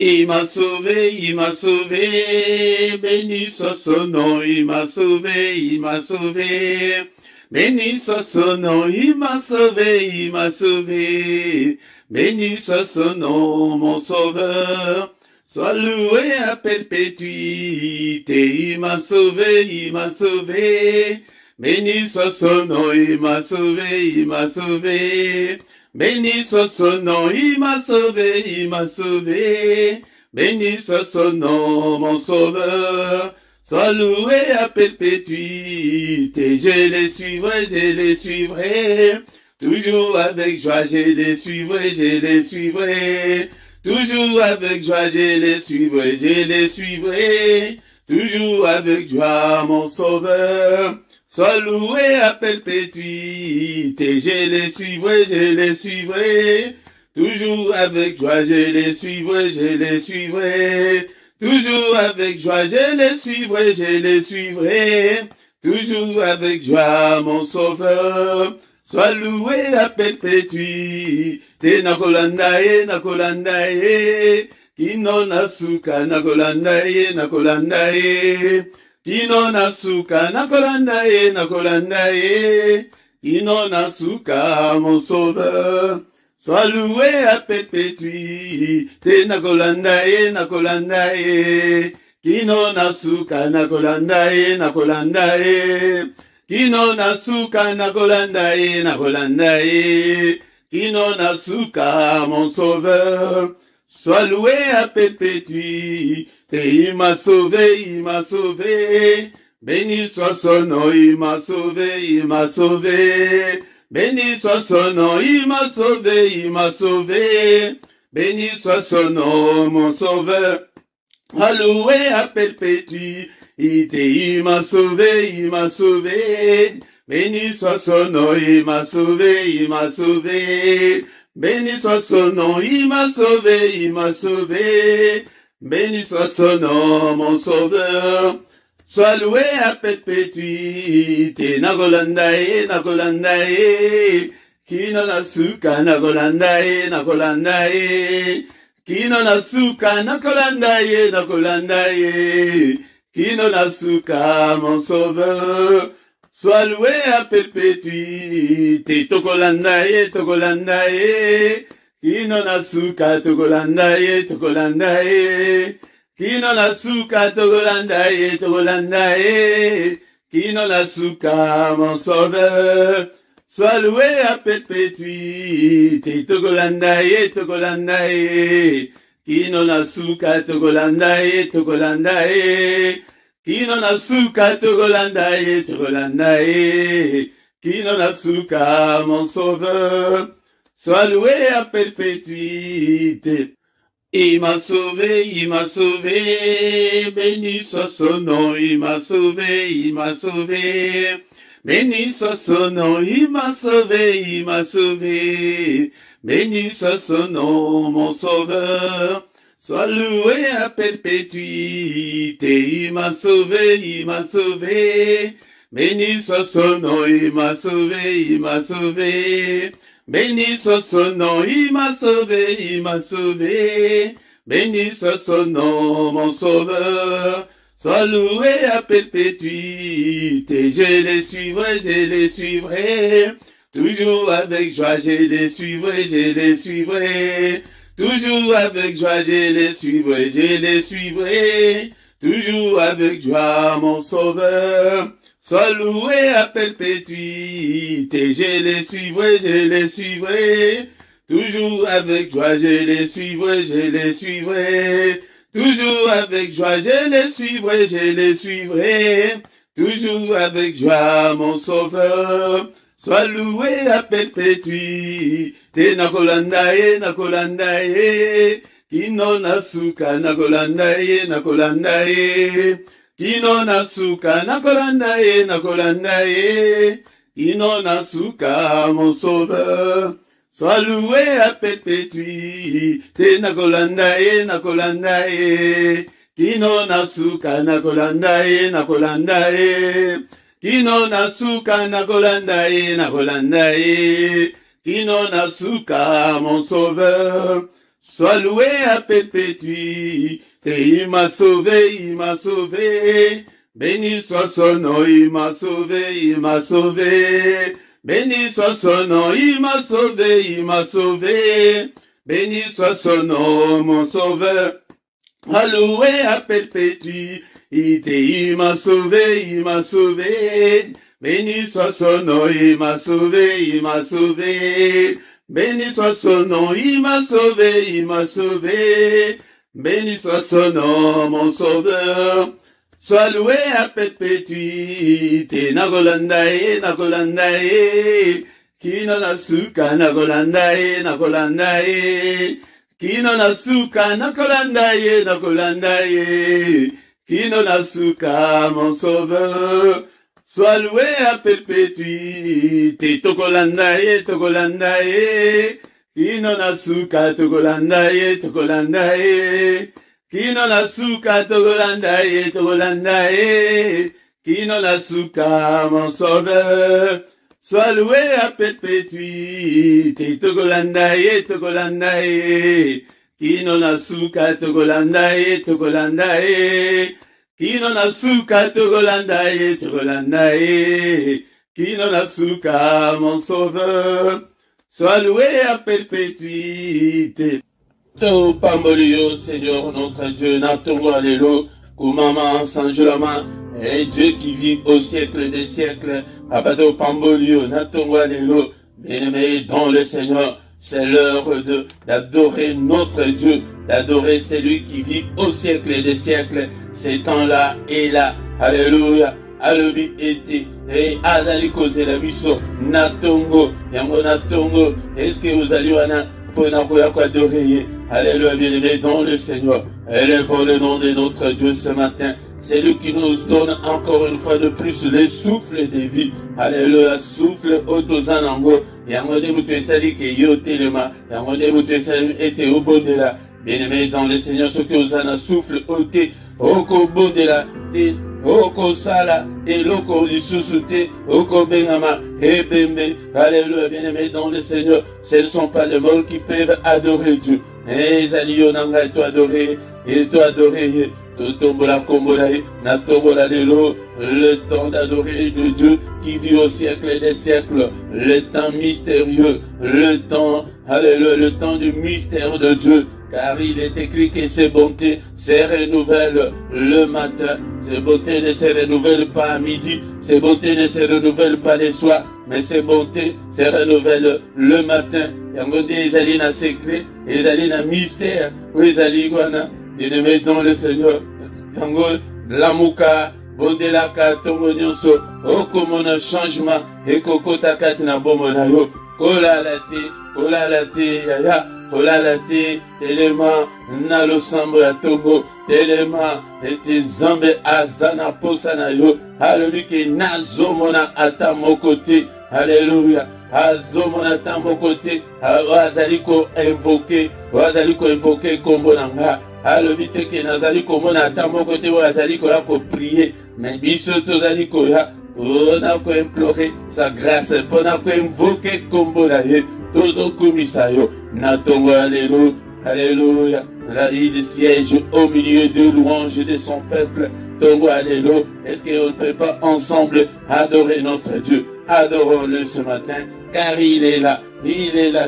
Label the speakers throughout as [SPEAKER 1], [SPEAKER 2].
[SPEAKER 1] il m'a sauvé, béni soit son nom, il m'a sauvé, il m'a sauvé. Béni soit son nom, il m'a sauvé, il m'a sauvé. Béni soit son nom, mon sauveur. Sois loué à perpétuité, il m'a sauvé, il m'a sauvé. Béni soit son nom, il m'a sauvé, il m'a sauvé. Béni soit son nom, il m'a sauvé, il m'a sauvé. Béni soit son nom, mon sauveur. Sois loué à perpétuité. Je les suivrai, je les suivrai. Toujours avec joie, je les suivrai, je les suivrai. Toujours avec joie, je les suivrai, je les suivrai. Toujours avec joie, mon sauveur. Sois loué à perpétuité, je les suivrai, je les suivrai. Toujours avec joie, je les suivrai, je les suivrai. Toujours avec joie, je les suivrai, je les suivrai. Toujours avec joie, mon sauveur. Sois loué à perpétuité, nakolandaye, nakolandaye. Kino nasuka, nakolandaye, nakolandaye. Kino nasuka, nakolandaye, nakolandaye. Kino nasuka, mon sauveur. Sois loué à perpétuité, nakolandaye, nakolandaye. Kino nasuka, nakolandaye, nakolandaye. Kino nasuka, nakolandaye, nakolandaye. Kino nasuka, mon sauveur. Sois loué à perpétuité. Il m'a sauvé, il m'a sauvé. Béni soit son nom, il m'a sauvé, il m'a sauvé. Béni soit son nom, il m'a sauvé, il m'a sauvé. Béni soit son nom, mon sauveur. Alloué à perpétuité, il m'a sauvé, il m'a sauvé. Béni soit son nom, il m'a sauvé, il m'a sauvé. Béni soit son nom, il m'a sauvé, il m'a sauvé. Béni soit son nom, mon sauveur. Sois loué à perpétuité. Nakolandaye, nakolandaye. Kino nasuka, nakolandaye, nakolandaye. Kino nasuka, nakolandaye, nakolandaye. Kino nasuka, mon sauveur. Sois loué à perpétuité. Tokolandaye, tokolandaye. Kino nasuka, tokolandaye, tokolandaye. Kino nasuka, tokolandaye, tokolandaye. Kino nasuka, mon sauveur. Sois loué à perpétuité. Tokolandaye, tokolandaye. Kino nasuka, tokolandaye, tokolandaye. Kino nasuka, tokolandaye, tokolandaye. Kino nasuka, mon sauveur. Sois loué à perpétuité. Il m'a sauvé, il m'a sauvé. Béni soit son nom, il m'a sauvé, il m'a sauvé. Béni soit son nom, il m'a sauvé, il m'a sauvé. Béni soit son nom, mon sauveur. Sois loué à perpétuité. Il m'a sauvé, il m'a sauvé. Béni soit son nom, il m'a sauvé, il m'a sauvé. Béni soit son nom, il m'a sauvé, il m'a sauvé. Béni soit son nom, mon sauveur. Sois loué à perpétuité. Je les suivrai, je les suivrai. Toujours avec joie, je les suivrai, je les suivrai. Toujours avec joie, je les suivrai, je les suivrai. Toujours avec joie, mon sauveur. Sois loué à perpétuité, je les suivrai, je les suivrai. Toujours avec joie, je les suivrai, je les suivrai. Toujours avec joie, je les suivrai, je les suivrai. Toujours avec joie, mon sauveur. Sois loué à perpétuité. Nakolandaye, nakolandaye. Kino nasuka, nakolandaye, nakolandaye. Kino nasuka, nakolandaye, nakolandaye. Kino nasuka, mon sauveur. Sois loué à perpétuité. Nakolandaye, nakolandaye. Kino nasuka, nakolandaye, nakolandaye. Kino nasuka, nakolandaye, nakolandaye. Kino nasuka, mon sauveur. Sois loué à perpétuité. Il m'a sauvé, il m'a sauvé. Béni soit son nom, il m'a sauvé, il m'a sauvé. Béni soit son nom, il m'a sauvé, il m'a sauvé. Béni soit son nom, mon sauveur. Alloué à perpétuité. Il m'a sauvé, il m'a sauvé. Béni soit son nom, il m'a sauvé, il m'a sauvé. Béni soit son nom, il m'a sauvé, il m'a sauvé. Béni soit son nom, mon sauveur. Sois loué à perpétuité. Nagolandae, nagolandae. Kino nasuka, nagolandae, nagolandae. Kino nasuka, nagolandae, nagolandae. Kino nasuka, mon sauveur. Sois loué à perpétuité. Togolandae, togolandae. Kino nasuka, togolandae, togolandae. Kino nasuka, togolandae, togolandae. Kino nasuka, mon sauveur. Sois loué à perpétuité. Togolandae, togolandae. Kino nasuka, togolandae, togolandae. Kino nasuka, togolandae, togolandae. Kino nasuka, mon sauveur. Sois loué à perpétuité. Te pambolio, Seigneur notre Dieu, natongo allélo, kumama sanjulama, et Dieu qui vit au siècle des siècles, abato pambolio, natongo allélo, bien-aimé dans le Seigneur, c'est l'heure d'adorer notre Dieu, d'adorer celui qui vit au siècle des siècles, ces temps-là et là, alléluia. Alobi ete, et azali koze la biso, natongo, yango natongo, est-ce que vous allez wana, pona koya kwa adorer, alléluia, bien-aimé dans le Seigneur, élevons le nom de notre Dieu ce matin, c'est lui qui nous donne encore une fois de plus le souffle de vie, alléluia, souffle otozanango, yango de mutu esali ke yo telema, yango de mutu esali ete obondela, bien-aimé dans le Seigneur, ce que osana souffle ote, oko bondela, te, Oko sala, eloko lisusute, oko bengama, ebembe, alléluia, bien-aimé dans le Seigneur, ce ne sont pas les morts qui peuvent adorer Dieu. Mais Zaliyo nanga, et toi adorer, Totombola kombolae, natombola lelo, le temps d'adorer le Dieu qui vit au siècle des siècles, le temps mystérieux, le temps, alléluia, le temps du mystère de Dieu. Car il est écrit que ses bontés se renouvellent le matin. Ses bontés ne se renouvellent pas à midi. Ses bontés ne se renouvellent pas le soir. Mais ses bontés se renouvellent le matin. Yango de ezali na secret, ezali na mystère, ou ezali guana. Bien-aimé dans le Seigneur. Yango lamuka, bondelaka, tongo nyonso, okomona changement, ekokota kati na bomona yo. Kola la te, yaya. Olalate, telema, nalo sambo ya tongo, telema, ete zambe azana posana yo, alléluia, ke nazomona ata mokote, alléluia, azomona ata mokote, azaliko invoke kombo nanga, alléluia, ke nazaliko mona ata mokote, azaliko ya ko prier, mais biso tozaliko ya, pona ko implorer sa grâce, pona ko invoke kombo na ye, tozo komisayo, natongo alléluia, alléluia, il siège au milieu de louanges de son peuple, tongo alléluia, est-ce qu'on ne peut pas ensemble adorer notre Dieu, adorons-le ce matin, car il est là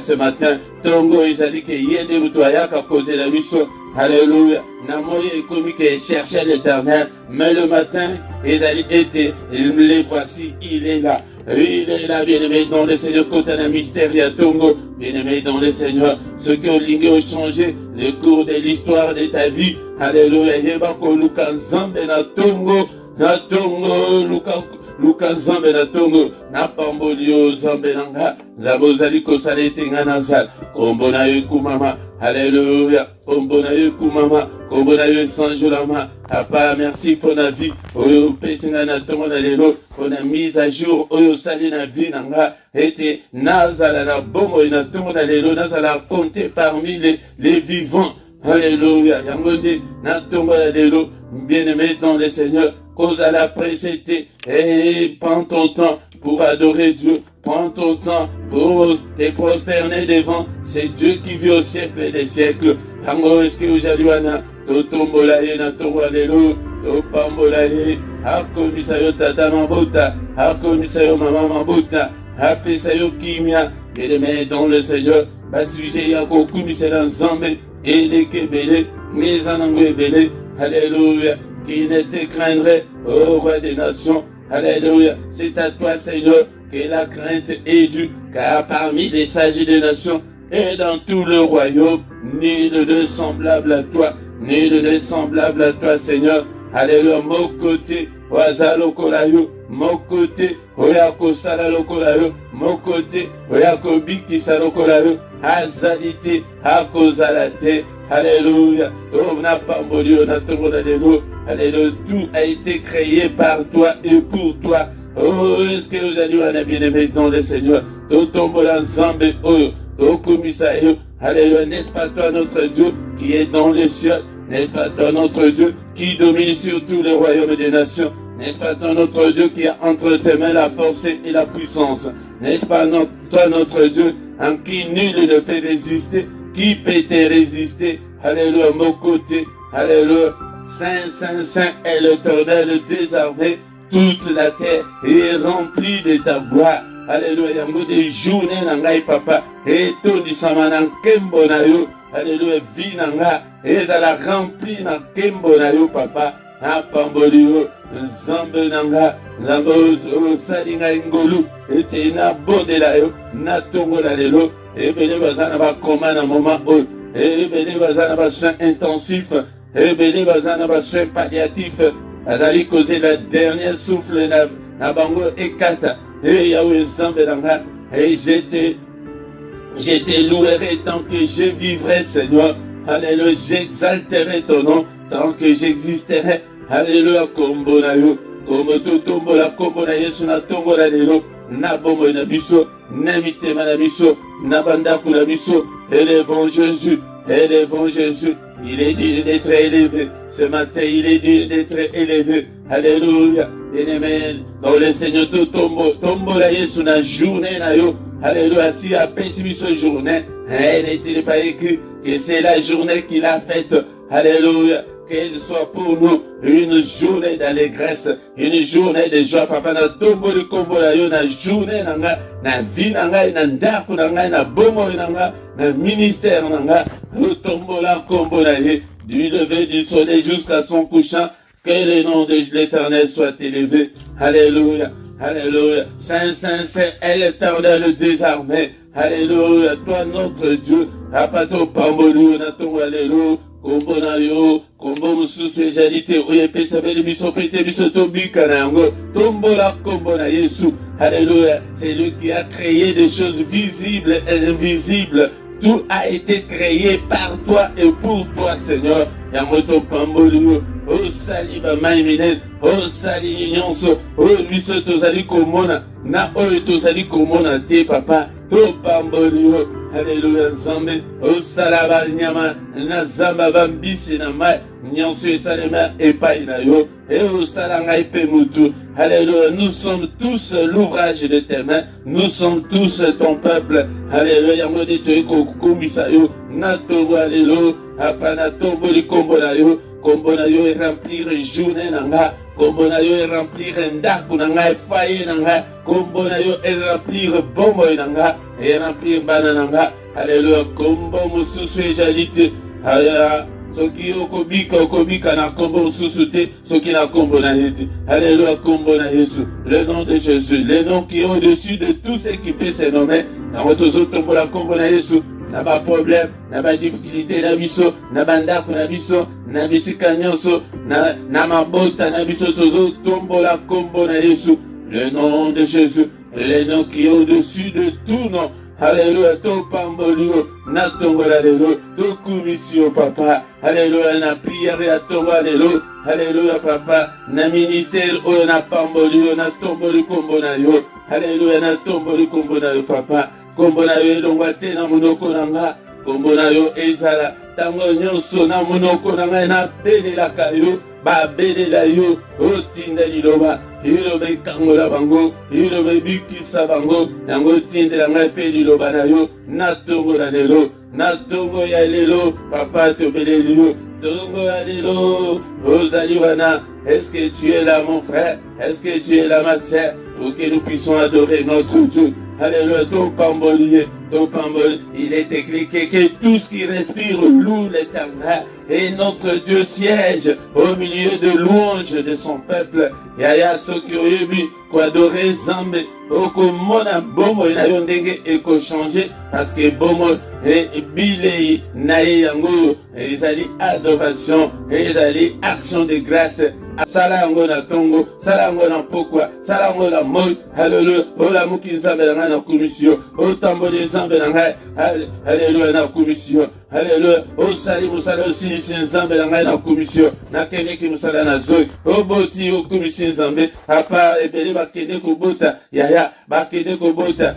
[SPEAKER 1] ce matin, tongo izali ke yende mutoyaka poser la mission, alléluia, namoye ekomi ke cherchait l'éternel, mais le matin, izali été, les voici, il est là, bien-aimé dans le Seigneur, côté un mystère à Tongo, bien-aimé dans le Seigneur, ce que Olingue a changé, le cours de l'histoire de ta vie, alléluia, Yebako Luka Zambe na Tongo, Luka Zambe na Tongo, na Pambolio Zambe nanga, Zabozali Kosalete Nganazal, Kombona Kumama, alléluia, Kombona Kumama, Kombona Sanjolama, Papa, merci pour la vie, Oyo Pesina na Tongo na Lelo, pour la mise à jour, Oyo Sali na vie nanga, ete Nazala na Bongo na Tongo na Lelo, Nazala compter parmi les vivants, alléluia, Yangonde na Tongo na Lelo, bien-aimé dans le Seigneur, cause à la précédé, et prends ton temps pour adorer Dieu, prends ton temps pour te prosterner devant c'est Dieu qui vit au siècle des siècles. Tango eske ujaliwana, totombola ye na tongo alelo, topambola ye, akomisa yo tata mabuta, akomisa yo mama mabuta, apesa yo kimia, bien-aimé dans le Seigneur, basuje yako kumisa na nzambe, eleke bele, mezanango ebele, alléluia, qui ne te craindrait, ô roi des nations, alléluia, c'est à toi Seigneur, que la crainte est due, car parmi les sages des nations, et dans tout le royaume, nul ne semblable à toi, nul ne semblable à toi, Seigneur. Alléluia, mon côté, Oaza Lokolayo, mon côté, Oyako Sala Lokolayo, mon côté, Oyako Biki Salokolayo, Azalite, Akozalate, Alléluia, on n'a pas moli, on a tout Alléluia, Alléluia, tout a été créé par toi et pour toi. Oh, est-ce que vous allez en bien-aimé dans le Seigneur? Tout tombe ensemble, oh, alléluia, n'est-ce pas toi notre Dieu qui est dans les cieux? N'est-ce pas toi notre Dieu qui domine sur tous les royaumes des nations? N'est-ce pas toi notre Dieu qui a entre tes mains la force et la puissance? N'est-ce pas toi notre Dieu en qui nul ne peut résister? Qui peut te résister? Alléluia, mon côté, alléluia, Saint, Saint, Saint est l'Éternel des armées. Toute la terre est remplie de ta gloire. Alléluia, yango de journée nangai papa, et tout du samanan kembo na yo, alléluia, vie nanga, et ça la rempli na kembo na yo papa, na pamboli yo, zambe nanga, zambo salinga ngolu, et te na bode la yo, na tongo la lelo, et bele bazana ba koma na moment o, et bele bazana ba soin intensif, et bele bazana ba soin palliatif, azali causer la dernière souffle na bango ekata. Et Yahweh Zambelanga, et je te louerai tant que je vivrai, Seigneur. Alléluia, j'exalterai ton nom tant que j'existerai. Alléluia, Kombonayo, Komototombola, Kombona Yesu na Tongola Lelo, Nabomo Nabiso, Namitema Nabiso, Nabandaku Nabiso, élevons Jésus, élevons Jésus. Il est dit d'être élevé. Ce matin, il est dit d'être élevé. Alléluia. Bien-aimé, dans le Seigneur, tout tombe la Yesu na journée na yo. Alléluia. Si à pessimisme ce journée, n'est-il pas écrit que c'est la journée qu'il a faite. Alléluia. Qu'elle soit pour nous une journée d'allégresse, une journée de joie. Papa, na tombo de kombo la yo, na journée nanga, na vie nanga, na ndaku nanga, na bomo nanga, na ministère nanga, nous tombo la kombo la ye, du lever du soleil jusqu'à son couchant, que le nom de l'Éternel soit élevé. Alléluia, alléluia. Saint, Saint, Saint est l'Éternel des armées. Alléluia, toi notre Dieu, apato pambolu, na tombo alléluia. Kombo na yo, kombo mususu ejalite oyepesa beli biso pete biso tobika na yango, tombola kombo na Yesu. Alléluia, c'est lui qui a créé des choses visibles et invisibles. Tout a été créé par toi et pour toi, Seigneur. Yango to pamboli yo, o sali ba maimine, o sali nyonso, o biso tozali komona, na oyo tozali komona te papa, to pamboli yo. Alléluia, Nzambe, osalaba nyama, na zamba bambisi na mai, nyonso esalema epai na yo, et osalanga epe mutu. Alléluia, nous sommes tous l'ouvrage de tes mains, nous sommes tous ton peuple. Alléluia, yango de te kokumisa yo, na tongo alléluia, apana tombo li kombo na yo e remplir journée nanga, kombo na yo e remplir ndaku nanga e faye nanga, kombo na yo e remplir bombo nanga, e remplir bana nanga. Alléluia, kombo mususu ejalite, aya, soki okobika na kombo mususu te, soki na kombo na yete. Alléluia, kombo na Yesu, le nom de Jésus, le nom qui est au-dessus de tout ce qui peut se nommer. Na rotozo tombo la kombo na Yesu. Na ba problème, na ba difficulté na biso, na bandako na biso, na bisika nyonso, na mabota na biso tozo tombola kombo na Yesu. Le nom de Jésus, le nom qui est au-dessus de tout nom. Alléluia, to pambolio, na tongola lelo, to kumisio papa. Alléluia, na prière ya tongola lelo. Alléluia papa, na ministère oyo na pambolio, na tomboli kombo na yo. Alléluia, na tomboli kombo na yo papa. Kombo na yo elongwa te na monoko na nga, kombo na yo ezala tango nyonso na monoko na nga na belelaka yo, babelela yo otinda liloba, iloba kangola bango, iloba bikisa bango, yango tindela ngai pe liloba na yo, natongola lelo, natongo ya lelo, papa tobeleli yo, tongo ya lelo, ozali wana. Est-ce que tu es là mon frère? Est-ce que tu es là ma sœur? Pour que nous puissions adorer notre Dieu. Alléluia, ton pambolier, ton pambolier. Il est écrit que tout ce qui respire loue l'Éternel. Et notre Dieu siège au milieu de louanges de son peuple. Yaya soki oyebi ko adorer Nzambe okomona bomo na yo ndenge ekochange parce que bomo bilei na ye yango ezali adoration ezali action de grâce. Sala yango na tongo, sala yango na pokwa, sala yango na moi. Hallelujah. Ola muki Nzambe na ngai na komisio. Otamboli Nzambe na ngai. Hallelujah na komisio. Hallelujah. Osali musala osilisi Nzambe na ngai na komisio. Nakendeki musala na zoi. Oboti okomisi Nzambe. Apa ebele bakende kobota. Yaya bakende kobota.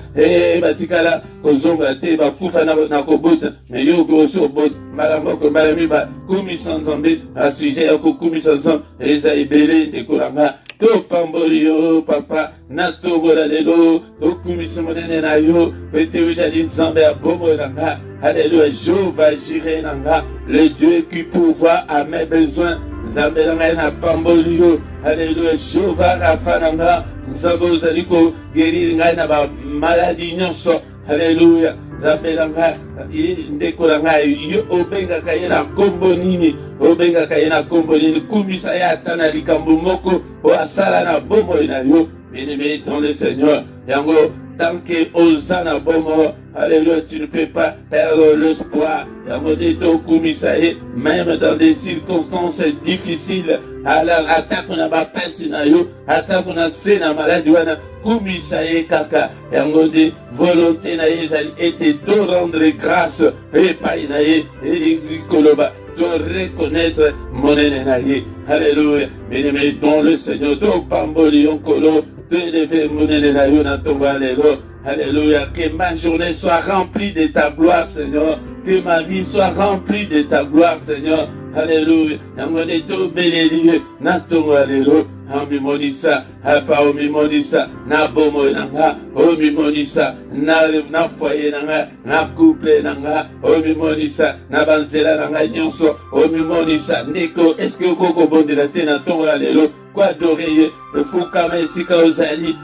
[SPEAKER 1] Batikala kozonga te bakufa na kobota. Mais yo koso obota. Malamoko malamiba komisa Nzambe. Asije ya kokomisa Nzambe. Eza ebele ndekolanga. To pamboli yo papa natongola lelo tokumisa monene na yo pete ojali Nzambe ya bomo nanga. Alléluia, Jéhovah Jireh nanga, le Dieu qui pourvoit à mes besoins. Nzambe nanga na pamboli yo. Alléluia, Jéhovah Rapha nanga, Nzambe ozali ko guérir ngai na ba maladie nyonso. Alléluia. Nzambe nanga ndekola ngai yo obengaka ye na kombo nini, obengaka ye na kombo nini, kumisa ye ata na likambo moko o asala na bomoi na yo. Bien-aimé dans le Seigneur, yango tant que osana bomo, alléluia, tu ne peux pas perdre l'espoir. Yango dito kumisa ye même dans des circonstances difficiles. Alors attaque na ba pasi na yo, attaque na se na maladie wana kumisa ye kaka. Yango de volonté na ye ezali ete to rendre grâce epai na ye koloba de reconnaître monene na ye. Alléluia. Bien-aimé dans le Seigneur, to pamboli onkolo, to élever monene na yo na tongo alléluia. Alléluia. Que ma journée soit remplie de ta gloire, Seigneur. Que ma vie soit remplie de ta gloire, Seigneur. Alléluia. Yango de to beleli na tongo alléluia. Omimonisa, apa omimonisa, na bomo nanga, omimonisa, na foyer nanga, na couple nanga, omimonisa, na banzela nanga nyonso, omimonisa, ndeko, est-ce que koko bondela te na tongo alelo, kwa doreye, fukama esika ozali,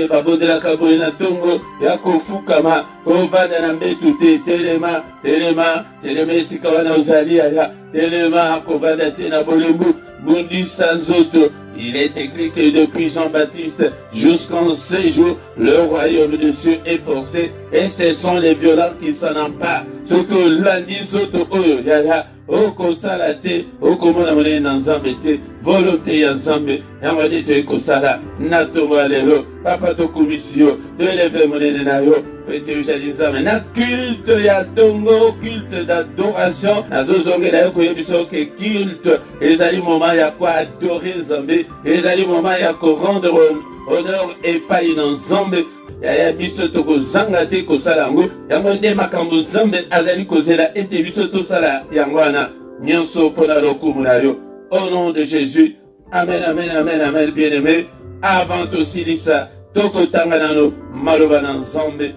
[SPEAKER 1] babondela kaboye na tongo, ya kofukama, ovanda na mbetu te, telema esika wana ozali aya, telema kovanda te na bolembu, bundisa nzoto. Il est écrit que depuis Jean-Baptiste jusqu'en ces jours, le royaume de Dieu est forcé et ce sont les violents qui s'en emparent. Ce que lundi, soto oyo yaya, oko salate, oko mona mone na Nzambe te, volonté ya Nzambe, yango di te eko sala, natongo alelo, papa to komisio, to eleve monene na yo, pete ujali Nzambe, na culte ya tongo, culte d'adoration, na zozonge na yo koyebiso ke culte, ezali moment ya ko adorer Nzambe, ezali moment ya ko rendre honneur epai na Nzambe. Yaya biso tokozanga te kosala yango, yango nde makambo Nzambe azali kozela ete biso tosala yango wana nyonso mpona lokumu na yo. Au nom de Jésus, amen, amen, amen, amen, bien-aimé. Avant tosilisa tokotanga nano maloba na Nzambe.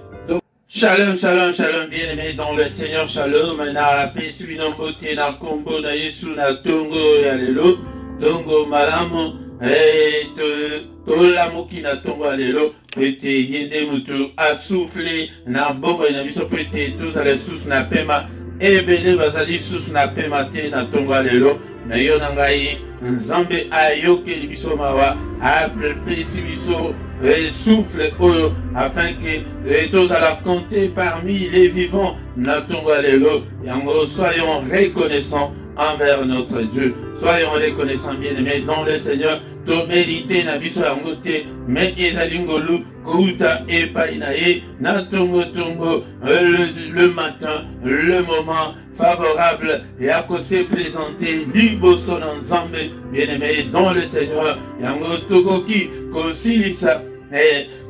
[SPEAKER 1] Shalom, shalom, shalom, bien-aimé dans le Seigneur, shalom, na pesi bino mbote na kombo na Yesu na tongo ya lelo, tongo malamu, tolamuki na tongo ya lelo, pete yende mutu asufle na bongo na biso pete tozala susu na pema, ebele bazali susu na pema te na tongo ya lelo, na yo na ngai Nzambe ayokeli biso mawa, apesi biso souffle oyo afin que tozala compter parmi les vivants na tongo ya lelo. Yango soyons reconnaissants envers notre Dieu, soyons reconnaissants bien-aimés dans le Seigneur. To mérité na biso yango te, mais ezali ngolu kouta epai na ye na tongo le matin, le moment favorable et à se présenter liboso na Nzambe, bien-aimé dans le Seigneur. Yango tokoki kosilisa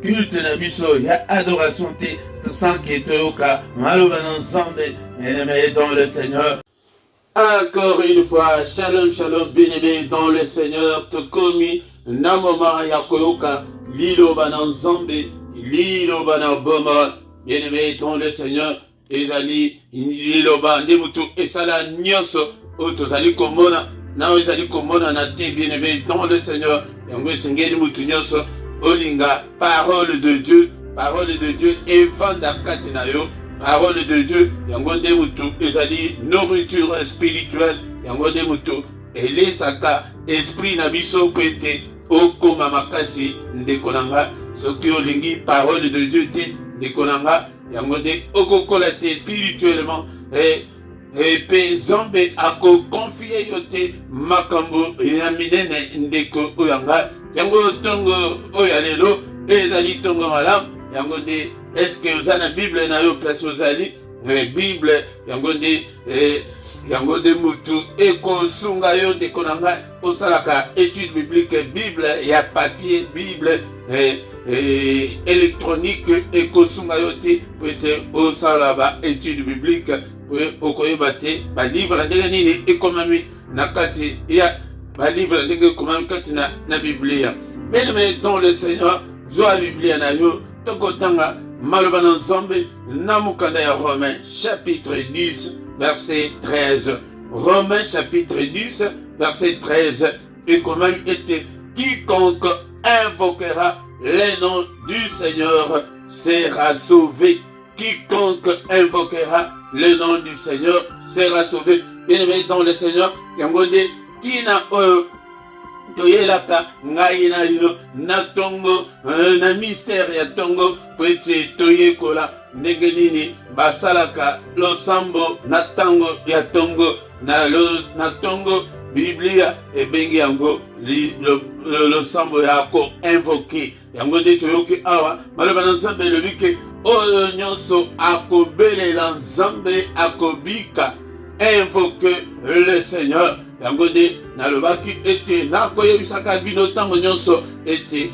[SPEAKER 1] culte na biso ya adoration te sans que toyoka maloba na Nzambe, bien-aimé dans le Seigneur. Encore une fois, shalom, shalom, bien-aimé dans le Seigneur, tokomi na moma ya koyoka liloba na nzambe, liloba na bomba. Bien-aimé dans le Seigneur, ezali liloba nde mutu esala nyonso oyo tozali komona na ezali komona na te. Bien-aimé dans le Seigneur, yango esengeli mutu nyonso olinga parole de Dieu evanda kati na yo. Parole de Dieu yango nde mutu ezali nourriture spirituelle, yango nde mutu elesaka esprit na biso po ete okoma makasi. Ndeko na nga, soki olingi parole de Dieu te, ndeko na nga, yango nde okokola te spirituellement, pe nzambe akokonfie yo te makambo ya minene. Ndeko oyo nga, yango ntongo oyo ya lelo ezali ntongo malamu. Yango nde eske oza na Bible na yo place ozali Bible, yango nde mutu ekosunga yo. Ndeko na nga, osalaka étude biblique, Bible ya papier, Bible électronique ekosunga yo te po ete osala ba étude biblique po okoyeba te balivre ndenge nini ekomami na kati ya balivre ndenge ekomami kati na Biblia. Bien-aimé dans le Seigneur, zwa Biblia na yo tokotanga maloba na Nzambe na mukanda ya Romains chapitre 10 verset 13. Romains chapitre 10 verset 13 ekomami ete quiconque invoquera le nom du Seigneur sera sauvé. Quiconque invoquera le nom du Seigneur sera sauvé. Bien-aimé dans le Seigneur, yango nde tina oyo toyelaka ngai na yo na tongo na mystère ya tongo po ete toyekola ndenge nini basalaka losambo na tango ya tongo na tongo. Biblia ebengi yango losambo ya ko-invoke. Yango nde toyoki awa maloba na Nzambe elobi ke oyo nyonso akobelela Nzambe akobika. Invoque le Seigneur. Yango nde nalobaki ete nakoyebisaka bino ntango nyonso ete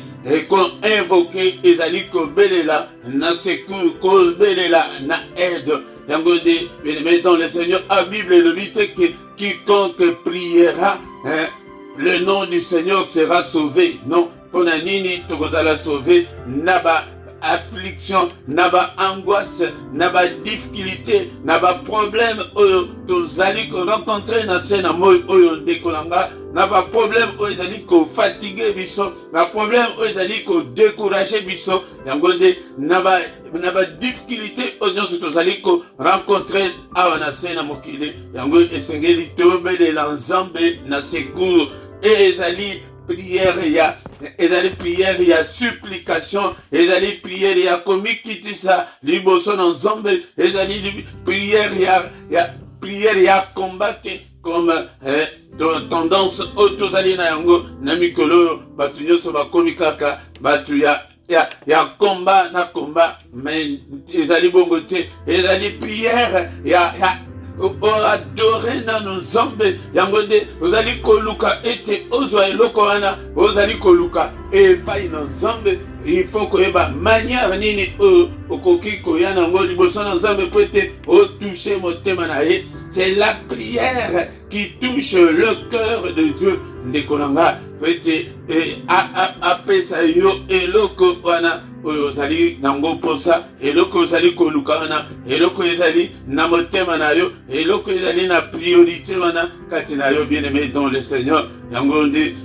[SPEAKER 1] ko-invoke ezali kobelela na secours, kobelela na aide. Yango nde bien-aimé dans le Seigneur, a Bible elobi te ke quiconque priera le nom du Seigneur sera sauvé. Non, pona nini tokozala sauvé naba affliction, naba angoisse, naba difficulté, naba problème oyo tozali ko rencontrer na sena moyo oyo ndeko nanga, naba problème oyo ezali ko fatiguer biso, na problème oyo ezali ko décourager biso. Yango nde naba difficulté oyo nyonso tozali ko rencontrer awa na sena mokili. Yango esengeli tobelela Nzambe na secours. Ezali prière ya supplication, ezali prière ya komikitisa liboso na Nzambe, ezali prière ya combattre comme tendance autozali na yango na mikolo batu nyonso bakomi kaka batu ya combat na combat, mais ezali bongo te. Ezali prière ya adorer nanu Nzambe. Yango nde ozali koluka ete ozwa eloko wana ozali koluka epai na Nzambe. Il faut koyeba manière nini okoki koya nango liboso na Nzambe po ete otouche motema na ye. C'est la prière qui touche le cœur de Dieu. Ndeko nanga po ete apesa yo eloko wana oyo ozali nango posa, eloko ozali koluka wana, eloko ezali na motema na yo, eloko ezali na priorité wana kati na yo. Bien-aimé dans le Seigneur, yango nde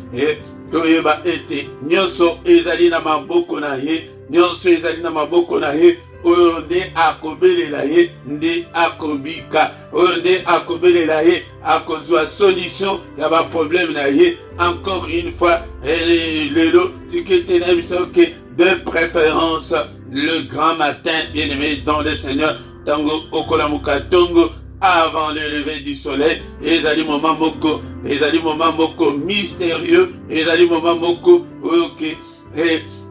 [SPEAKER 1] toyeba ete nyonso ezali na maboko na ye, nyonso ezali na maboko na ye. Oyo nde akobelela ye nde akobika, oyo nde akobelela ye akozwa solution ya ba problème na ye. Encore une fois, lelo tikete na biso ke de préférence le grand matin, bien-aimé dans le Seigneur, tango okolamuka tongo avant le lever du soleil. Ezali moment moko mystérieux, ezali moment moko ok.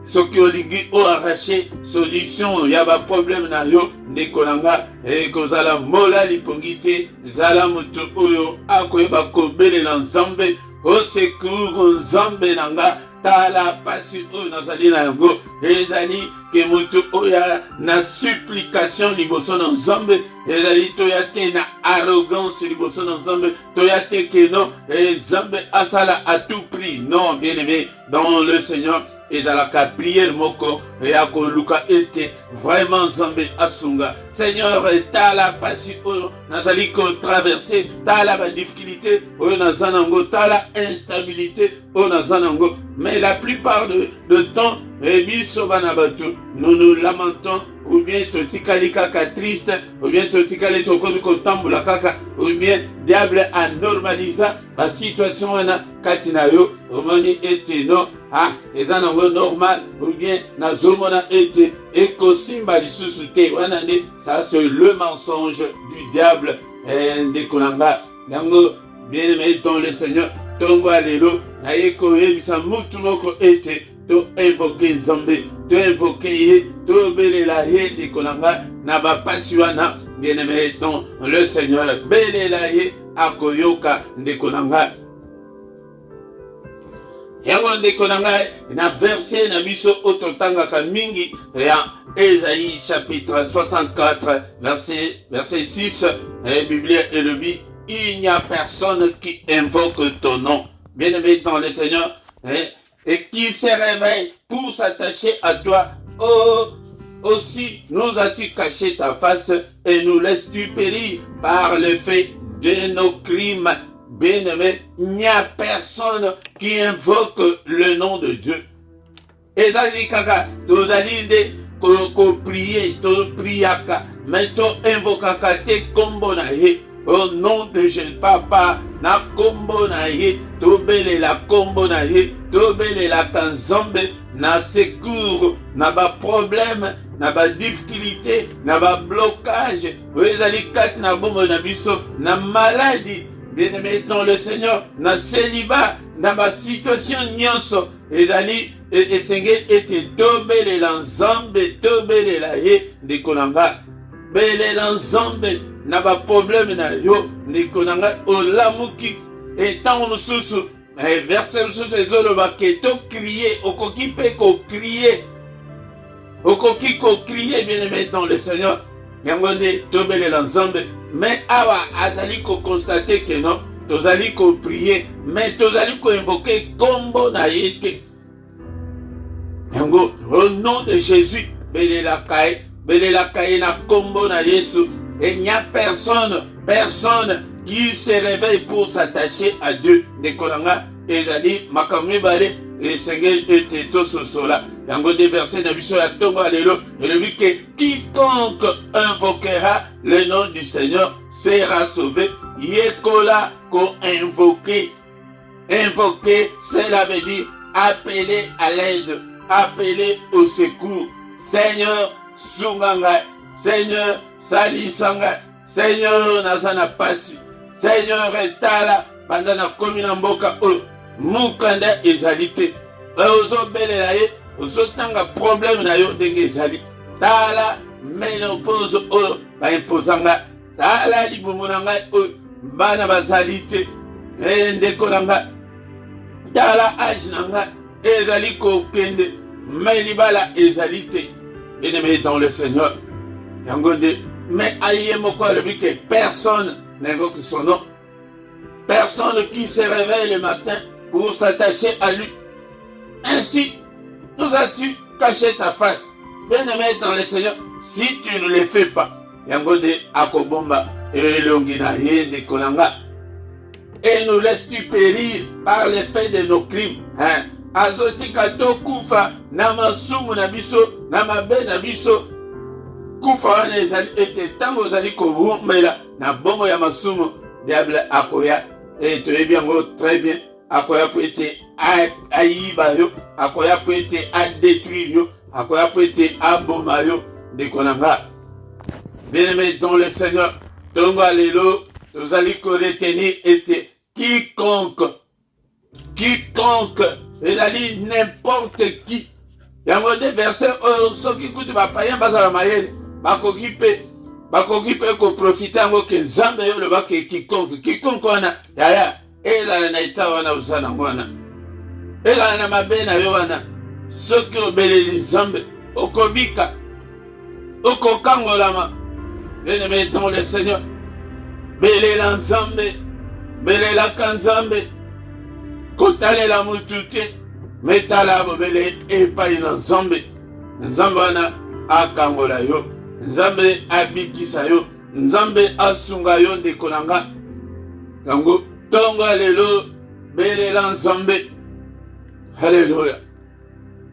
[SPEAKER 1] Soki olingi o arracher solution ya ba problème na yo ndeko nanga kozala mola lipongi te, zala moto oyo akoyeba kobelela Nzambe au secours Nzambe nanga. Tala pasi oyo nazali na yango ezali ke mutu oya na supplication liboso na nzambe ezali toya te na arrogance liboso na nzambe toya te ke non nzambe asala à tout prix. Non, bien aimé dans le Seigneur, et dans la prière moko et à koluka ete vraiment nzambe asunga. Seigneur, tala pasi oyo nazali ko traverser, tala ba difficulté oyo nazanango, tala instabilité oyo nazanango. Mais la plupart de temps, biso bana batu, nous nous lamentons ou bien totikali kaka triste, ou bien totikali tokomi kotambola kaka, ou bien diable a normalisa la situation wana katina yo, omoni ete non, eza nango normal, ou bien nazomona ete ekosimba lisusu te, wana nde, ça c'est le mensonge du diable, ndekolanga, yango bien aimé dans le Seigneur, tongo alelo, na yeko yebisa mutu moko ete, to invoquer nzambe, to invoquer ye, to belela ye ndekolanga, na bapasi wana, bien aimé dans le Seigneur, belela ye, akoyoka ndekolanga. Yango ndekolanga na verset na biso ototangaka mingi ya Ésaïe chapitre 64 verset 6 Bible et le dit il n'y a personne qui invoque ton nom, bien-aimé dans le Seigneur, et qui se réveille pour s'attacher à toi. Oh, aussi nous as-tu caché ta face et nous laisses-tu périr par le fait de nos crimes. Bien-aimé, il n'y a personne qui invoque le nom de Dieu. Et ça dit kaka, tu as dit ko prier, to priaka, mais to invokaka te kombo na ye. Au nom de Jésus, papa, na kombo na ye, to bele la kombo na ye, to bele la kanzambe, na secours, na ba problème, na ba difficulté, na ba blocage, ezali kati na bombo na biso, na maladie. Bien-aimé dans le Seigneur, na célibat, na ma situation nyonso, ezali, esengeli ete tobelela nzambe, tobelela ye, ndekolanga, belela nzambe, na ba problème na yo, ndekolanga, olamuki, etango mosusu, verset mosusu ezoloba ke to crier, okoki pe ko crier, okoki ko crier, bien-aimé dans le Seigneur, yango nde tobelela nzambe. Mais awa azali ko constater que non, tozali ko prier, mais tozali ko invoquer kombo na yeke. Yango, au nom de Jésus, belela kai na kombo na Yesu, et il n'y a personne qui se réveille pour s'attacher à Dieu. Nekolanga, ezali makamwi bale, et Seigneur ete to sosola. Yango de verset na biso ya tongo alelo, et le dit que quiconque invoquera le nom du Seigneur sera sauvé. Yekola ko invoquer. Invoquer, cela veut dire appeler à l'aide, appeler au secours. Seigneur, sunganga, Seigneur, salisanga, Seigneur, nazana pasi, Seigneur, etala, bandana komina mboka o, mukanda ezalite, ozo belela ye, ozotanga problème na yo ndenge ezali. Tala menopause oyo baimposanga, tala libumu na ngai oyo bana bazali te, ndeko na ngai, tala age na ngai ezali kokende, mais libala ezali te. Bien-aimé dans le Seigneur, yango nde, mais aye moko alobi ke personne n'invoque son nom, personne qui se réveille le matin pour s'attacher à lui. Ainsi, nous as-tu caché ta face, bien-aimé dans le Seigneur, si tu ne le fais pas. Yango de akobomba elongi na ye de konanga. Et nous laisses-tu périr par l'effet de nos crimes. Azotika to kufa na masumu na biso, na mabe na biso. Kufa wana ezali ete tango zali kovumbela na bongo ya masumu, diable akoya. Et tu es bien très bien. Akoya peut être ayiba yo, akoya peut être à détruire yo, akoya peut être à bomba yo de konanga. Bien-aimé dans le Seigneur, tongo alelo, nous allons retenir ete quiconque, et allez n'importe qui. Yango de verset soki kutu ba payen bazala mayele, bakoki pe ko profiter yango ke nzambe yo le ba ke quiconque wana yaya ela na ita wana usana ngwana ela na mabe na yo wana soki obeleli nzambe okobika, okokangolama. Bien-aimé dans le Seigneur, belela nzambe, belela kanzambe, kotalela mutuke, metala bobele epai na nzambe. Nzambe wana akangola yo, nzambe abikisa yo, nzambe asunga yo ndeko nanga. Yango tonga lelo belela nzambe. Hallelujah.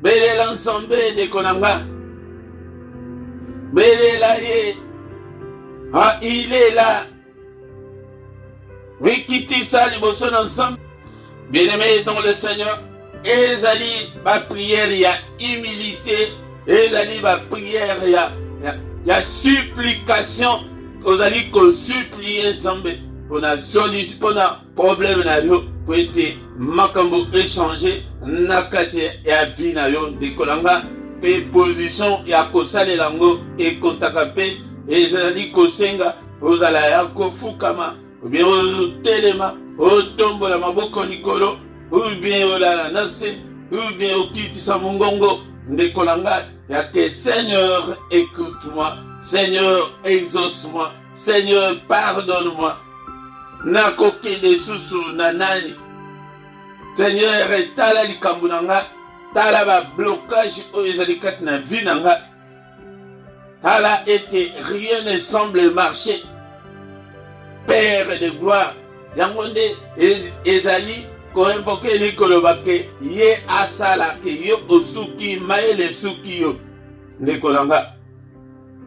[SPEAKER 1] Belela nzambe ndeko nanga. Belela ye. Ah, il est là. Wikitisa liboso na nzambe. Bien-aimé dans le Seigneur, ezali ba prière ya humilité, ezali ba prière ya supplication, ozali ko supplier nzambe pona solution, pona problème na yo, po ete makambo échanger na kati ya vie na yo ndikolanga, pe position ya kosalela ngo ekontaka pe ezali kosenga ozala ya kofukama, ou bien otelema, otombola maboko likolo, ou bien olala nase, ou bien okitisa mongongo ndekolanga ya ke Seigneur écoute-moi, Seigneur exauce-moi, Seigneur pardonne-moi. Nakokende susu na nani. Seigneur etala likambo nanga, tala ba blocage oyo ezali kati na vie nanga. Tala ete rien ne semble marcher. Père de gloire, yango nde ezali ko invoquer likoloba ke ye asala ke yo osuki mayele suki yo ndekolanga.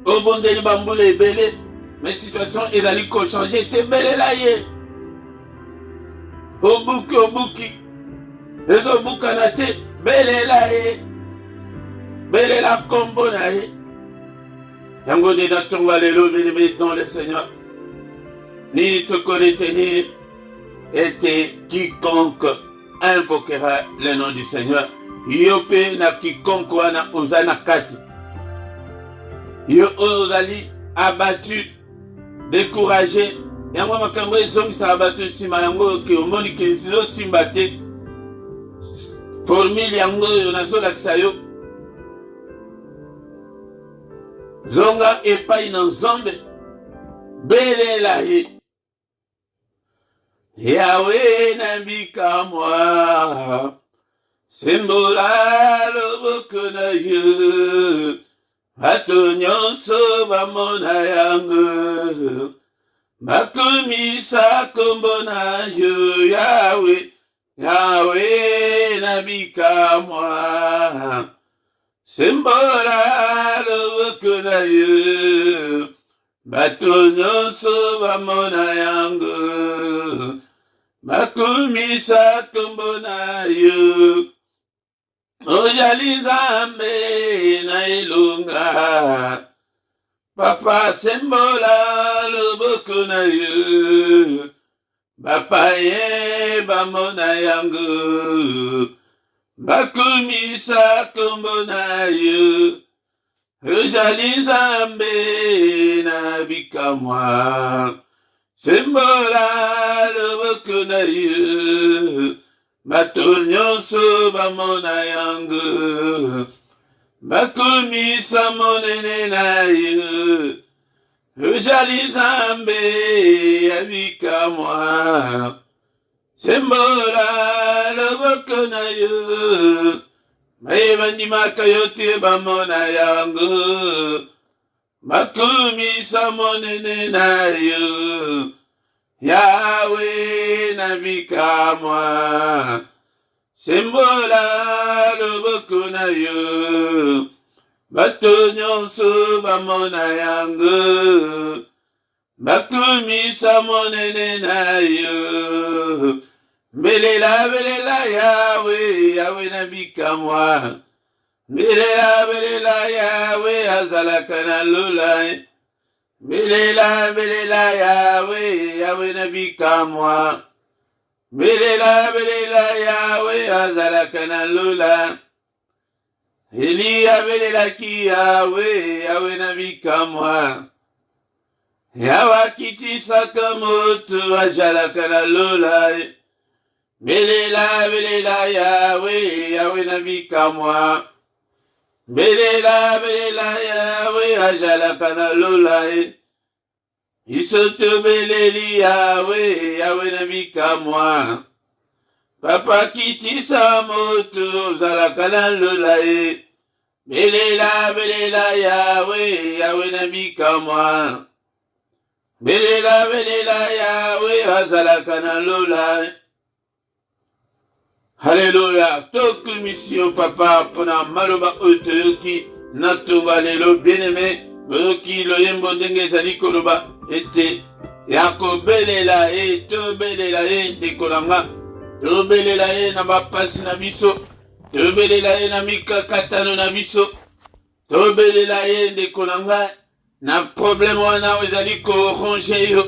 [SPEAKER 1] Obondeli bambula ebele, mais situation ezali ko changer te belela ye. Obuki ezobuka na te belela ye, belela kombo na ye. Yango nde natonga lelo bien-aimé dans le Seigneur, nini tokoretenir ete quiconque invoquera le nom du Seigneur. Yo pe na quiconque wana oza na kati, yo ozali abattu, découragé, yango makambo ezongisaka bato nsima yango ke omoni ke ezosimba te. Formule yango oyo nazolakisa yo, zonga epai na nzambe, belela ye. Yahweh nambika mwa, sembola loboko na yo, bato nyonso bamona yango, bakomisa kombo na yo. Yahweh, Yahweh nambika mwa, sembola loboko na yo, bato nyonso bamona yango, bakumisa kombo na yo. Ozali nzambe na elonga, papa sembola loboko na yo, bapaye bamona yango, bakumisa kombo na yo. Ozali nzambe na bikamwa, sembola loboko na yo, bato nyonso bamona yango, bakumisa monene na yo. Ozali nzambe ya bikamwa, sembola loboko na yo, bayebandimaka yo te bamona yango, bakumisa monene na yo. Yahweh na bikamwa, sembola loboko na yo, bato nyonso bamona yango, bakumisa monene na yo. Belela belela Yahweh, Yahweh na bikamwa, belela belela Yahweh azalaka na lola. Belela belela Yahweh, Yahweh na bikamwa, belela belela Yahweh azalaka na lola. Eliya belelaki Yahweh, Yahweh na bikamwa, yawakitisaka moto azalaka na lola. Belela belela Yahweh, Yahweh na bikamwa, belela Yahweh azalaka na lola ye. Isoto beleli Yahweh, Yahweh na bikamwa. Papa kitisa moto ozalaka na lola ye. Belela Yahweh, Yahweh na bikamwa. Belela Yahweh azalaka na lola ye. Alléluia. Toku mission papa pona maloba otoyoki natunga lelo bien-aimé boyoki loyembo ndenge ezali koloba ete yakobelela ye tobelela ye ndeko na nga tobelela ye na bapasi na biso tobelela ye na mikakatano na biso tobelela ye ndeko na nga na problème wana ezali koronge yo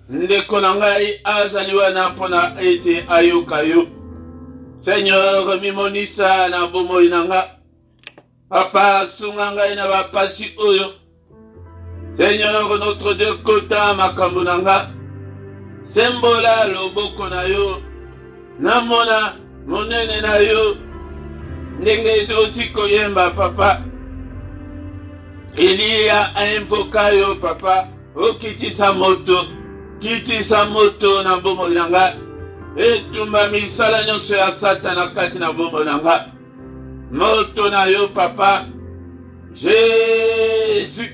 [SPEAKER 1] ndeko na ngai azali wana mpona ete ayoka yo. Seigneur, mimonisa na bomoi nanga. Papa, sunga ngai na bapasi oyo. Seigneur, notre Dieu, kota makambo nanga. Sembola loboko na yo. Namona monene na yo. Ndenge doti koyemba, papa. Elia invoka yo, papa. O kitisa moto na bomoi nanga. Etumba misala nyonso ya satana kati na bomoi nanga. Moto na yo papa. Jésus.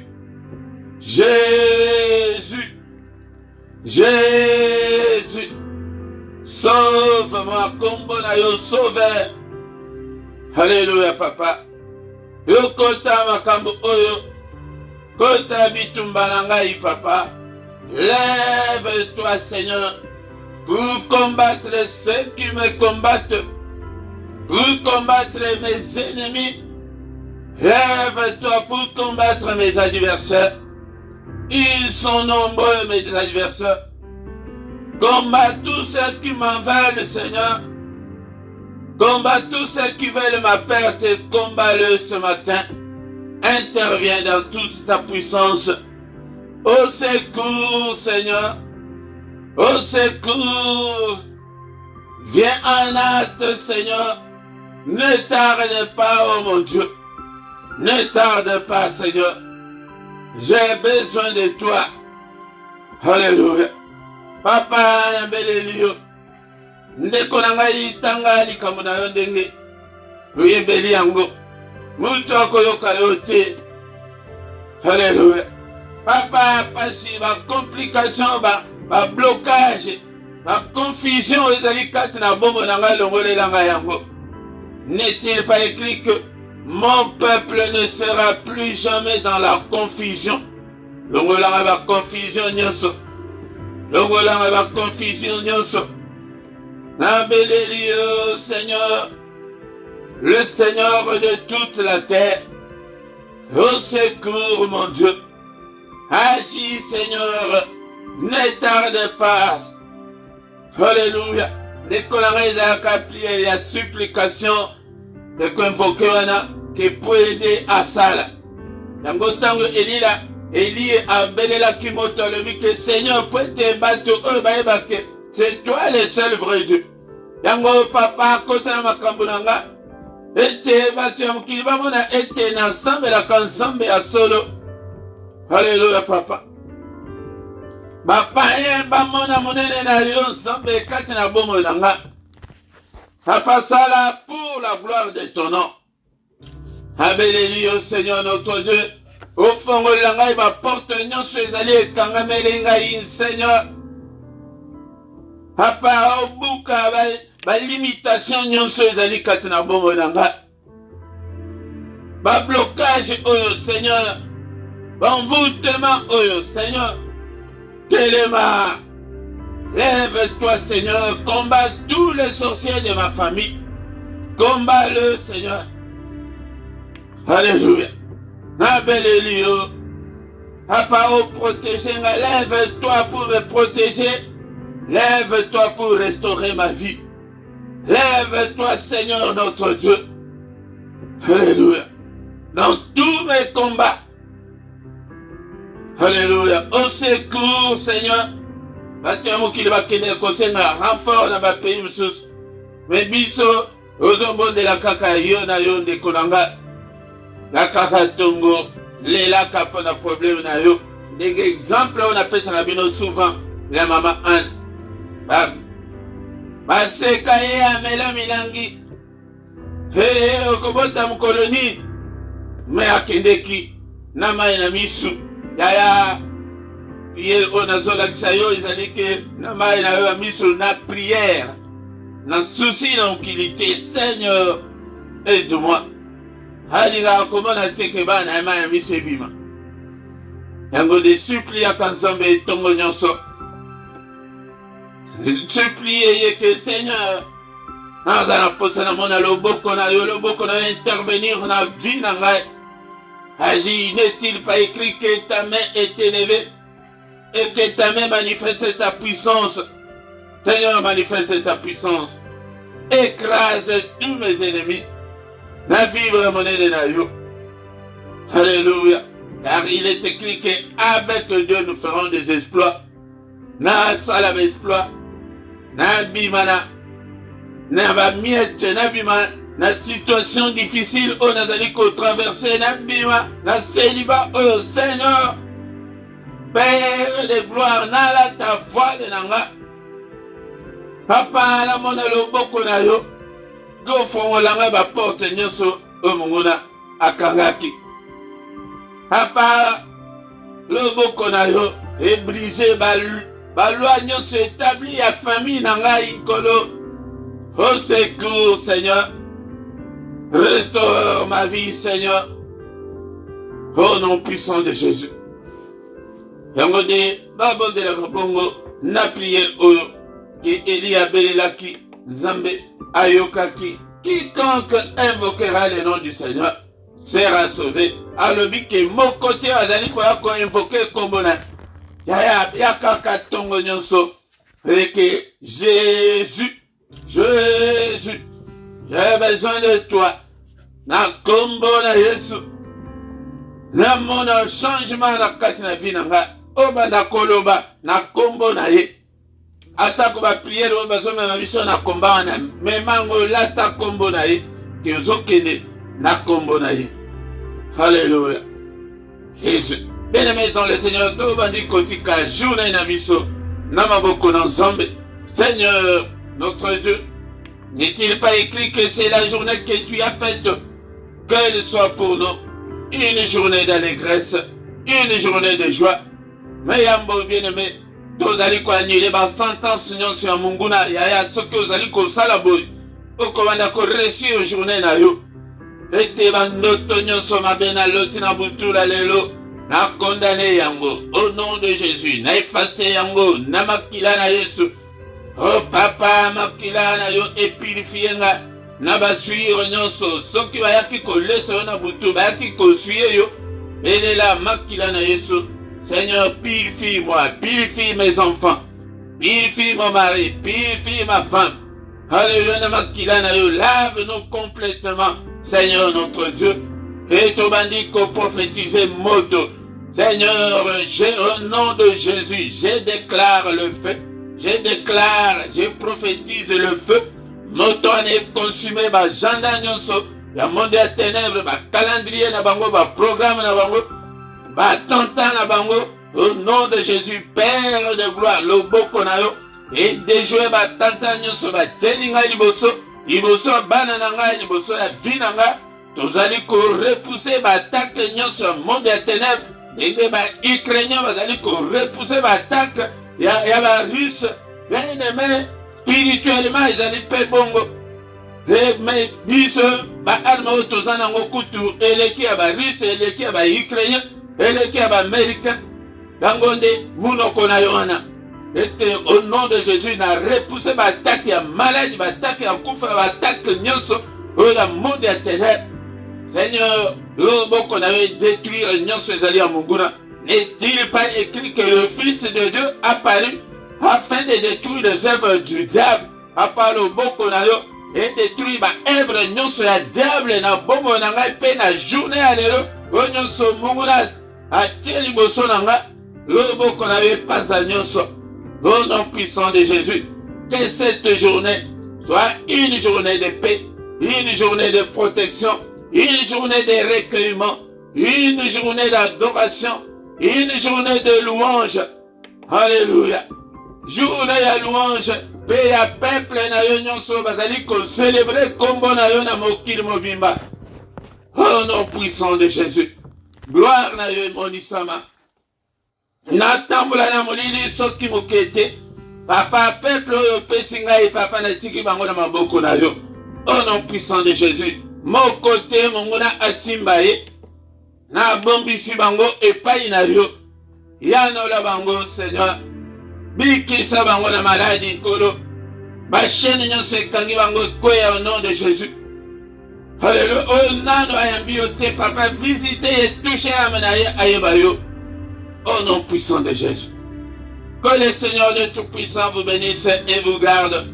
[SPEAKER 1] Sauve-moi, kombo na yo sauver. Alléluia papa. Yo kota makambo oyo. Kota bitumba na ngai papa. Lève-toi Seigneur. Pour combattre ceux qui me combattent, pour combattre mes ennemis, lève-toi pour combattre mes adversaires. Ils sont nombreux mes adversaires. Combat tous ceux qui m'en veulent, Seigneur. Combat tous ceux qui veulent ma perte, combat-le ce matin. Interviens dans toute ta puissance. Au secours, Seigneur. Au secours, viens en hâte, Seigneur. Ne tarde pas, oh mon Dieu. Ne tarde pas, Seigneur. J'ai besoin de toi. Alléluia. Papa, nambeleli yo. Ndeko na ngai tanga likambo na yo ndenge. Oyebeli yango. Mutu akoyoka yo te. Alléluia. Papa, pasi ba complication ba blocage, ba confusion ezali kati na bombo na ngai longolela ngai yango. N'est-il pas écrit que mon peuple ne sera plus jamais dans la confusion? Longolela ngai ba confusion nyonso. Longolela ngai ba confusion nyonso. Nambeleli yo Seigneur, le Seigneur de toute la terre. Au secours mon Dieu. Agis Seigneur. Ne tarde pas. Alléluia. Décoloré la prière et la supplication de convoquer wana qui peut aider à ça. Dans tango Elila, Eli a belela qui moto le que Seigneur peut te battre c'est toi le seul vrai Dieu. Yango papa kota makambo nanga. Ete battu mukili bamona ete na ensemble la ensemble ya solo. Alléluia papa. Papa bamona monene na yo nzambe kati na bomo nanga. Papa sala pour la gloire de ton nom. Abeleli yo Seigneur notre Dieu. Au fond la ngai ba porte nyonso ezali ekangameli ngai Seigneur. Papa obuka ba limitation nyonso ezali kati na bomo nanga. Ba blocage oyo Seigneur. Ba envoûtement oyo Seigneur. Téléma, lève-toi Seigneur, combat tous les sorciers de ma famille. Combat-le Seigneur. Alléluia. Nabelelio. Papa, oh protégé, lève-toi pour me protéger. Lève-toi pour restaurer ma vie. Lève-toi Seigneur notre Dieu. Alléluia. Dans tous mes combats. Alléluia. Au secours, Seigneur. Batiamo qui va kene kosenga renfort na ba pays mususu. Mais biso ozombo de la kaka yo na yo nde konanga. La kakatongo, lela kapona problème na yo. Des exemples on appelle ça rabino souvent. La maman Anne. Baseka ye amela milangi. Hey, okobota mukoloni. Me akendeki. Nama ina misu. Yaya. Prière on a zolakisa yo izali ke nama ina yo misu na prière. Na souci na utilité. Seigneur, aide-moi. Halila komona teke bana ema ya misu ebima. Yango de supplie à Kanzambe tongo nyonso. Supplie que Seigneur, nazana posana mona loboko na yo, loboko na intervenir na vie na ngai. Agis, n'est-il pas écrit que ta main est élevée et que ta main manifeste ta puissance? Seigneur, manifeste ta puissance. Écrase tous mes ennemis. Na vivre mon aide na yo. Alléluia. Car il est écrit qu'avec Dieu nous ferons des exploits. Na salam exploit. Na bimana. Na ba miette. Na bima. Na situation difficile. On a dit qu'on traverser. Na bima. Na célibat. Oh Seigneur. Père de gloire. Na la ta voile nanga. Papa la mona loboko na yo. Go fongo langa ba porte nyoso. O mungona. Akangaki. Papa, le boko na yo est brisé, loi nyonso établi à famille na ngai kolo. Au secours, Seigneur. Restaure ma vie, Seigneur. Au nom puissant de Jésus. Yango de babo de la bongo na prière oyo qui Eli abelelaki Nzambe ayokaki. Quiconque invoquera le nom du Seigneur sera sauvé. Alobi ke mokote azali koya ko invoquer kombona. Ya kaka tongo nyonso. Eke Jésus, j'ai besoin de toi. Na kombo na Yesu. Na mona changement na kati na vie na nga. Oba na koloba na kombo na ye. Atako ba prière oba zo na biso na komba na memango lata kombo na ye. Ke ozokende na kombo na ye. Alléluia. Jésus. Bien-aimé dans le Seigneur, tout bandit kotika journée na biso. Namaboko na Nzambe. Seigneur, notre Dieu, n'est-il pas écrit que c'est la journée que tu as faite, qu'elle soit pour nous une journée d'allégresse, une journée de joie. Mais yambo bien-aimé, tozali ko annuler ba sentence nyonso ya munguna ya soki ozali ko sala boy. Okomanda ko reçu journée na yo. Ete bandoto nyonso mabe na loti na butula lelo. Na condamné yango au nom de Jésus. Na effacé yango na makila na Yesu. Oh papa makila na yo epurifie nga. Na basuire nyonso soki bayaki kolesa yo na butu bayaki kosuye yo. Elela makila na Yesu. Seigneur, purifie-moi, purifie mes enfants, purifie mon mari, purifie ma femme. Alléluia, makila na yo, lave-nous complètement, Seigneur notre Dieu. Et ton bandit qu'on prophétise moto. Seigneur, au nom de Jésus, je déclare le feu. Je prophétise le feu. Moto est consumé, ba janda nyonso, ya monde ya ténèbres, ba calendrier na bango, ba programme na bango, ba tontan na bango, au nom de Jésus, Père de gloire, le boko na yo, et déjouer ba tontan nyonso, ba tjeninga liboso, liboso bana na nga, liboso ya vie na nga, tozali ko repousser ba attaque nyonso, monde ya ténèbres, ndenge ba Ukrainien bazali ko repousser ba attaque, ya ba russe, bien aimé, spirituellement, ils allaient payer bongo. Mais biso, ba arme otozana ngokutu, eleki aba russe, eleki aba Ukrainien, eleki aba américain. Dangonde, munoko na yoana. Et au nom de Jésus, na repoussé ba attaque ya maladie, ba attaque ya kufa, ba attaque nyonso, la monde ya ténèbres. Seigneur, l'oboko na yo détruire nyonso ezali ya munguna. N'est-il pas écrit que le Fils de Dieu apparu afin de détruire les œuvres du diable, à part le boko na yo, et détruire ma œuvre nyonso ya diable na bombo na ngai pe na journée à lelo, o nyonso munguna atie liboso na nga, le boko na yo pasa nyonso, au nom puissant de Jésus, que cette journée soit une journée de paix, une journée de protection, une journée de recueillement, une journée d'adoration, une journée de louange. Alléluia. Journée ya louange, pe ya peuple na yo nyonso bazali ko célébrer kombo na yo na mokili mobimba. Au nom puissant de Jésus. Gloire na yo monisama. Natambola na molili soki mokete. Papa peuple oyo pesi ngai papa na tiki bango na maboko na yo. Au nom puissant de Jésus. Mokote mongona asimba ye. Na bombisi bango epai na yo. Yanola bango Seigneur. Bikisa bango na maladi nkolo. Basheni nyonso ekangi bango kweya au nom de Jésus. Alléluia. Oh nano ayambi yo te papa. Visitez et touchez ame na ye ayeba yo. Au nom puissant de Jésus. Que le Seigneur de Tout-Puissant vous bénisse et vous garde.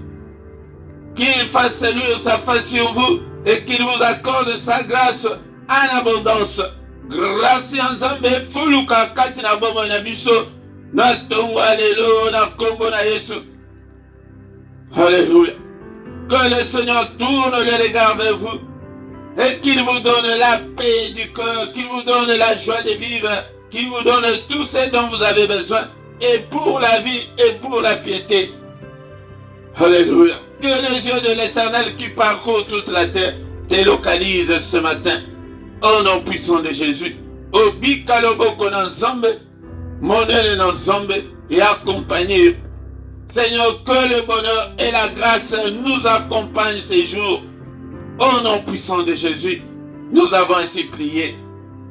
[SPEAKER 1] Qu'il fasse luire sa face sur vous et qu'il vous accorde sa grâce en abondance. Grâce ensemble fuluka kati na bomo na biso na tongo alléluia na kombo na Yesu. Alléluia. Que le Seigneur tourne les regards vers vous et qu'il vous donne la paix du cœur, qu'il vous donne la joie de vivre, qu'il vous donne tout ce dont vous avez besoin et pour la vie et pour la piété. Alléluia. Que les yeux de l'Éternel qui parcourent toute la terre te localisent ce matin. Au nom puissant de Jésus. Au bikaloboko na nzambe, monele na nzambe et accompagner. Seigneur, que le bonheur et la grâce nous accompagnent ces jours. Au nom puissant de Jésus, nous avons ainsi prié.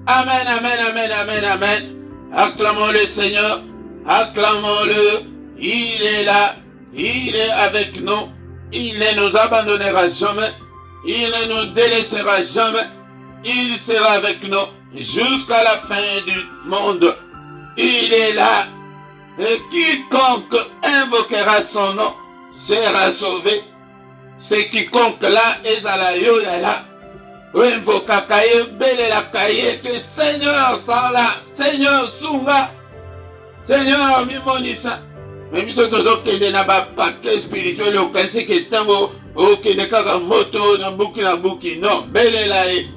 [SPEAKER 1] Amen, amen, amen, amen, amen. Acclamons le Seigneur, acclamons-le. Il est là, il est avec nous. Il ne nous abandonnera jamais, il ne nous délaissera jamais. Il sera avec nous jusqu'à la fin du monde. Il est là. Et quiconque invoquera son nom sera sauvé. C'est quiconque là est à la yoyala. Invoca kaye, belle la kaye, que Seigneur sans là, Seigneur sunga, Seigneur mimonisa. Mais miso tozo kende na ba paquet spirituel au kasi que tango au kende kaka moto na buki non, belle la e.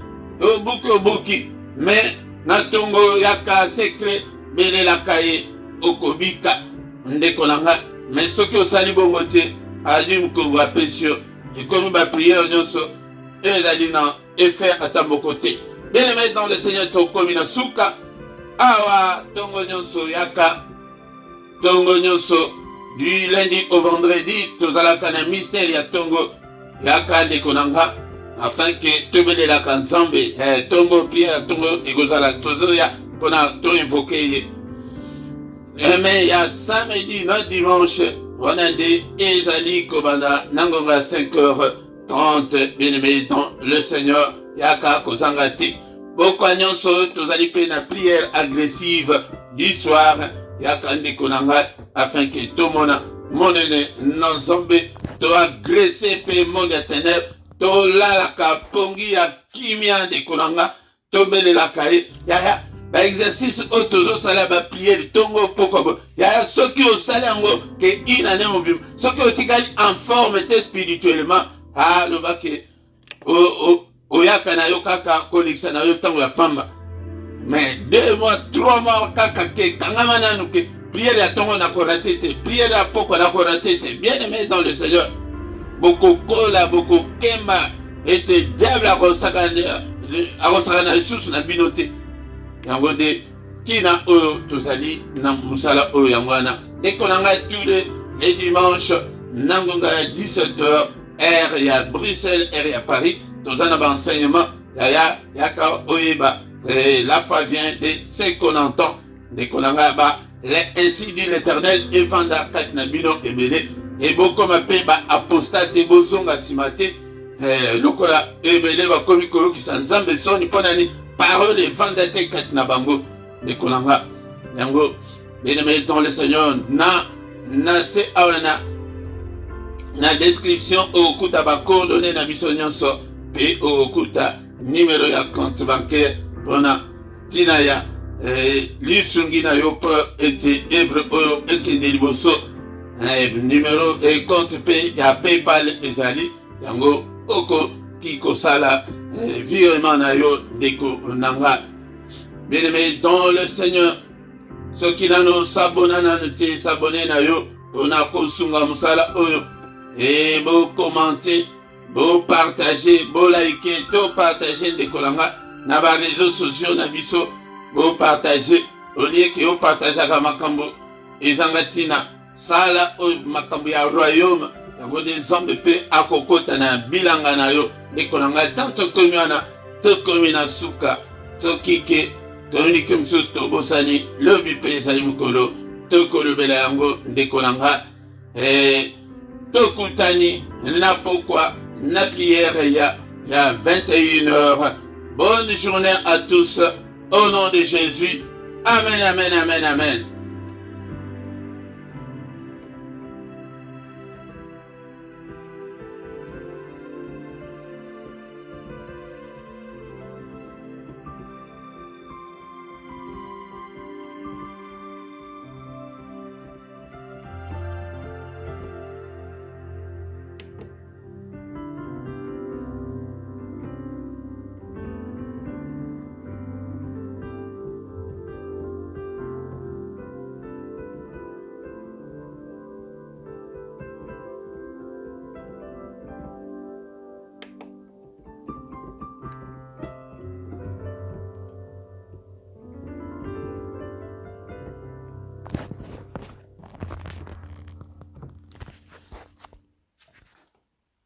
[SPEAKER 1] Obuki mais natongo yaka secret bele la kaye okobika ndeko nanga mais soki osali bongo te adi mkongo apesio ekomi ba prière nyonso ezali na effet ata moko te. Bien aimé dans le Seigneur tokomi na suka awa tongo nyonso yaka tongo nyonso du lundi au vendredi tozalaka na mystère ya tongo yaka ndeko nanga afin que tobele la kanzambe tongo prière tongo egozala tozoya pona to invoquer mais ya samedi na dimanche on a des ezali kobanda nangonga 5h30 bien aimé dans le Seigneur yaka kozangati boko nyonso tozali pe na prière agressive du soir yaka ndeko nanga afin que tomona monene nanzambe to agresser pe monde ténèbres to la kapongi ya kimia de konanga to bele la kaye ya ba exercice otozo sala ba prière tongo poko ya soki o sala ngo ke ina ne mobim soki o tikali en forme te spirituellement le ba ke o ya kana yo kaka connexion na yo tango ya pamba mais 2 mois 3 mois kaka ke kangama nanu ke prière ya tongo na ko raté te prière ya poko na ko raté te bien aimé dans le Seigneur. Beaucoup kola, beaucoup kema, et te diable a consacré sous na binote. Yango de tina oyo tozali na musala oyo yangwana. Dès qu'on a tous les dimanches, nangonga 17h, R ya Bruxelles, R ya Paris, tozana ba enseignement, yaka oyeba. La foi vient de ce qu'on entend. Dès qu'on a ba, ainsi dit l'Éternel, et vanda kat na bino ebele. Et beaucoup m'appellent apostate et bozonga simate. Lokola ebele ba komi koyo ki sanzambe soni ponani parole et vendate kat na bango de kolanga. Yango bien-aimé dans le Seigneur na se awana na description au kuta ba coordonnées na biso nyonso pe au kuta numéro ya compte bancaire pona tina ya lisungi na yo po ete evre oyo ekende liboso numéro et compte pay ya PayPal ezali yango oko kikosala virement na yo ndeko nanga. Bien-aimé dans le Seigneur, ceux qui nano s'abonnent na te s'abonner na yo pona kosunga musala oyo et bo commenter, bo partager, bo liker, to partager ndeko nanga na ba réseaux sociaux na biso, bo partager au lieu que yo partager ka makambo ezangatina sala oyo makambo ya royaume yango des hommes pe akokota na bilanga na yo ndeko nanga tanto komi wana to komi na suka to kike toni ke msusu tobosani lobi pe ezali mokolo tokolobela yango ndeko nanga tokutani na pokwa na prière ya 21h. Bonne journée à tous au nom de Jésus. Amen, amen, amen, amen.